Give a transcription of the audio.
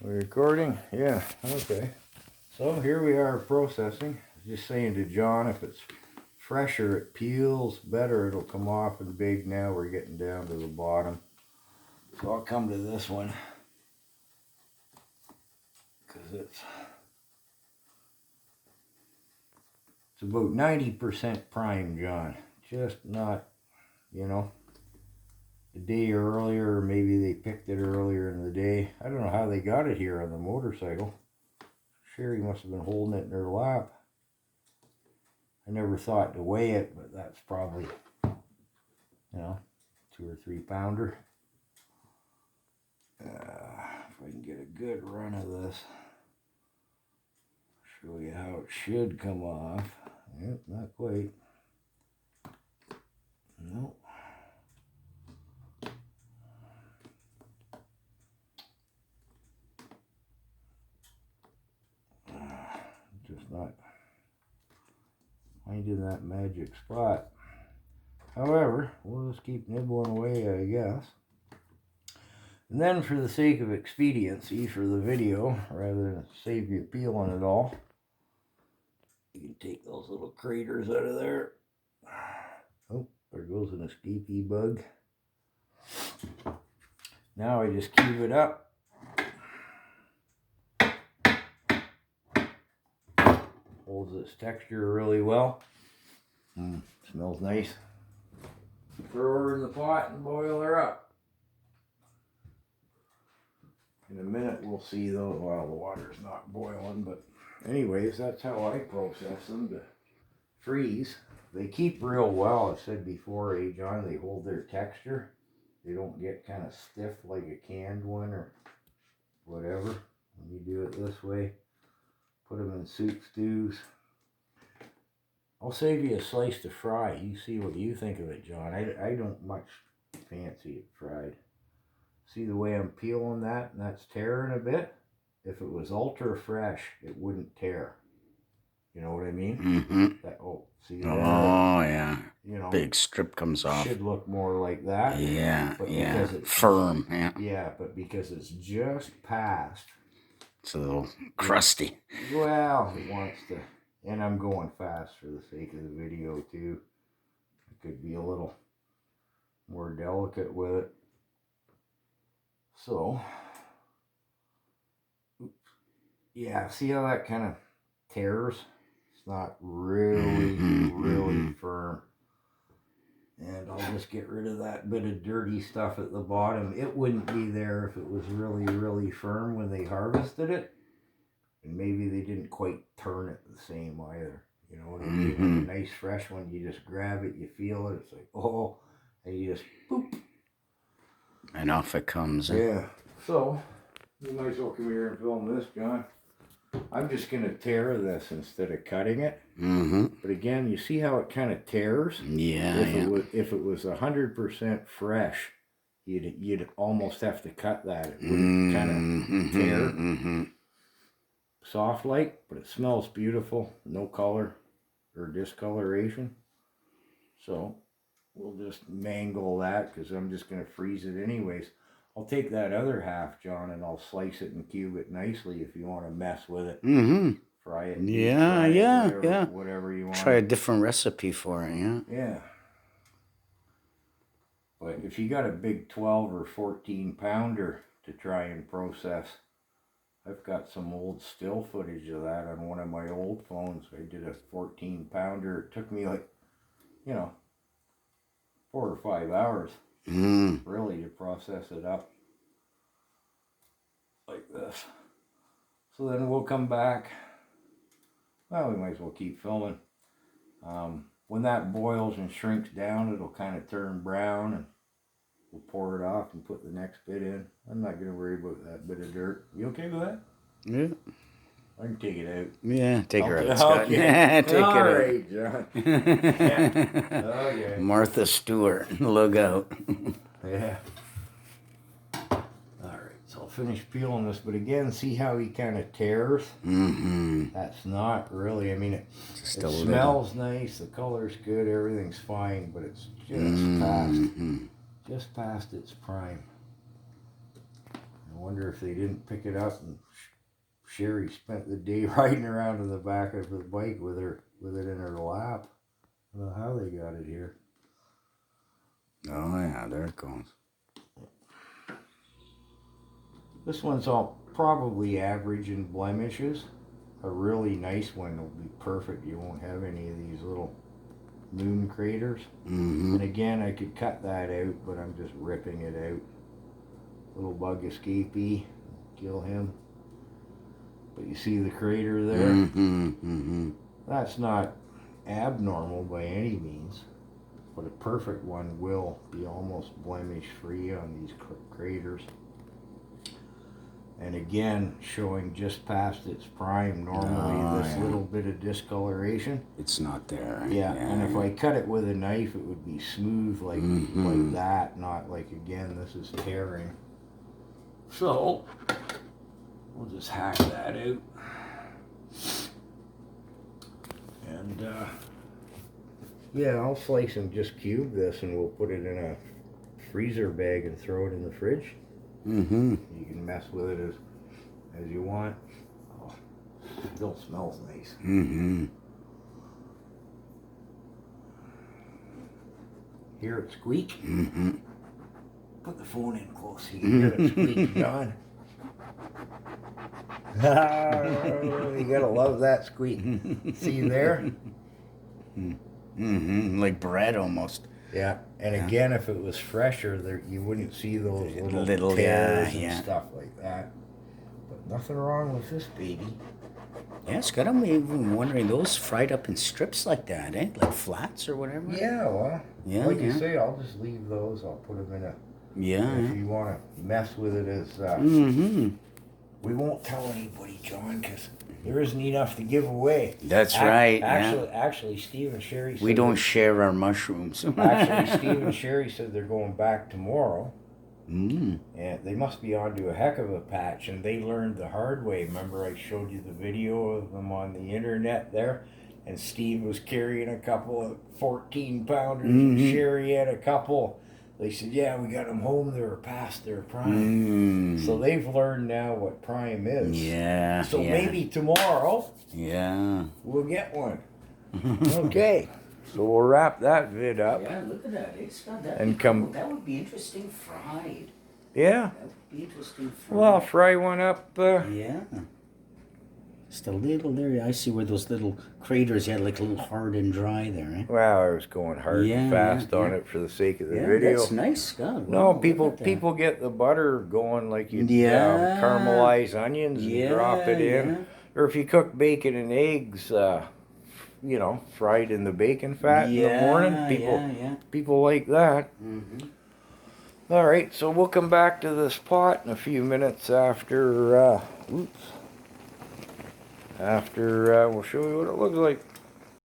We're recording? Yeah, okay. So here we are processing. Just saying to John, if it's fresher, it peels better, it'll come off and big. Now we're getting down to the bottom. So I'll come to this one. Because it's about 90% prime, John. Just not, you know, a day earlier, or maybe they picked it earlier in the day. I don't know how they got it here on the motorcycle. Sherry must have been holding it in her lap. I never thought to weigh it, but that's probably, 2 or 3 pounder. If I can get a good run of this, show you how it should come off. Yep, not quite. Nope. Just not finding that magic spot. However, we'll just keep nibbling away, I guess. And then for the sake of expediency for the video, rather than save you peeling it all, you can take those little craters out of there. Oh, there goes an escapee bug. Now I just cube it up. Holds its texture really well. Smells nice. Throw her in the pot and boil her up. In a minute we'll see though, well, the water's not boiling, but anyways, that's how I process them, to freeze. They keep real well. I've said before, John, they hold their texture. They don't get kind of stiff like a canned one or whatever. When you do it this way, put them in soup stews. I'll save you a slice to fry. You see what you think of it, John. I don't much fancy it fried. See the way I'm peeling that, and that's tearing a bit? If it was ultra fresh, it wouldn't tear. You know what I mean? Mm-hmm. See that? Oh, yeah. Big strip comes off. Should look more like that. Yeah, yeah. Firm, yeah. Yeah, but because it's just past. It's a little crusty. Well, it wants to. And I'm going fast for the sake of the video, too. I could be a little more delicate with it. So, yeah, see how that kind of tears? It's not really, really firm. And I'll just get rid of that bit of dirty stuff at the bottom. It wouldn't be there if it was really, really firm when they harvested it. And maybe they didn't quite turn it the same either. You know what I mean? Like a nice fresh one, you just grab it, you feel it, it's like, oh, and you just boop. And off it comes. Yeah. So, you might as well come here and film this, John. I'm just going to tear this instead of cutting it. But again, you see how it kind of tears? Yeah. If it was 100% fresh, you'd almost have to cut that. It wouldn't kind of tear. Soft like, but it smells beautiful. No color or discoloration. So we'll just mangle that because I'm just going to freeze it anyways. I'll take that other half, John, and I'll slice it and cube it nicely if you want to mess with it. Fry it. Yeah, whatever you want. Try a different recipe for it, yeah. Yeah. But if you got a big 12 or 14 pounder to try and process, I've got some old still footage of that on one of my old phones. I did a 14 pounder. It took me like, 4 or 5 hours really to process it up like this. So then we'll come back. Well, we might as well keep filming. When that boils and shrinks down, it'll kind of turn brown, and we'll pour it off and put the next bit in. I'm not going to worry about that bit of dirt. You okay with that? Yeah. I can take it out. Yeah, take her out, Scott. Okay. Yeah, take it out. All right, John. Yeah. Okay. Martha Stewart, look out. Yeah. All right, so I'll finish peeling this, but again, see how he kind of tears? That's not really, I mean, it smells nice, the color's good, everything's fine, but it's just past its prime. I wonder if they didn't pick it up and Sherry spent the day riding around in the back of the bike with it in her lap. I don't know how they got it here. Oh yeah, there it goes. This one's all probably average in blemishes. A really nice one will be perfect. You won't have any of these little moon craters. Mm-hmm. And again, I could cut that out, but I'm just ripping it out. Little bug escapee, kill him. But you see the crater there? Mm-hmm. Mm-hmm. That's not abnormal by any means, but a perfect one will be almost blemish free on these craters. And again, showing just past its prime. Normally this little bit of discoloration. It's not there. Yeah, and if I cut it with a knife, it would be smooth like that, not like, again, this is tearing. So, we'll just hack that out. And, yeah, I'll slice and just cube this, and we'll put it in a freezer bag and throw it in the fridge. Mm-hmm. You can mess with it as you want. Oh, it still smells nice. Mm-hmm. Hear it squeak? Mm-hmm. Put the phone in close so you can hear it squeak, John. You gotta love that squeak. See there? Mm-hmm. Like bread almost. Yeah, and again, if it was fresher, you wouldn't see those little tears and stuff like that. But nothing wrong with this baby. Yeah, it's got them even wondering, those fried up in strips like that, eh? Like flats or whatever? Yeah, well, yeah, like you say, I'll just leave those. I'll put them in a... Yeah. If you want to mess with it as... We won't tell anybody, John, because there isn't enough to give away. That's right. Actually, Steve and Sherry said... We don't share our mushrooms. Actually, Steve and Sherry said they're going back tomorrow. Mm. And they must be onto a heck of a patch, and they learned the hard way. Remember I showed you the video of them on the internet there? And Steve was carrying a couple of 14-pounders, and Sherry had a couple. They said, yeah, we got them home, they were past their prime. So they've learned now what prime is. Yeah. So maybe tomorrow we'll get one. Okay. So we'll wrap that vid up. Yeah, look at that. It's got that. And come. That would be interesting fried. Yeah. That would be interesting fried. Well, I'll fry one up. Yeah. Just a little there. I see where those little craters had like a little hard and dry there. Eh? Well, I was going hard and fast on it for the sake of the video. That's nice, Scott. No, Wow, people get the butter going like you caramelize onions and drop it in. Yeah. Or if you cook bacon and eggs, you know, fried in the bacon fat in the morning. People like that. All right, so we'll come back to this pot in a few minutes after, we'll show you what it looks like.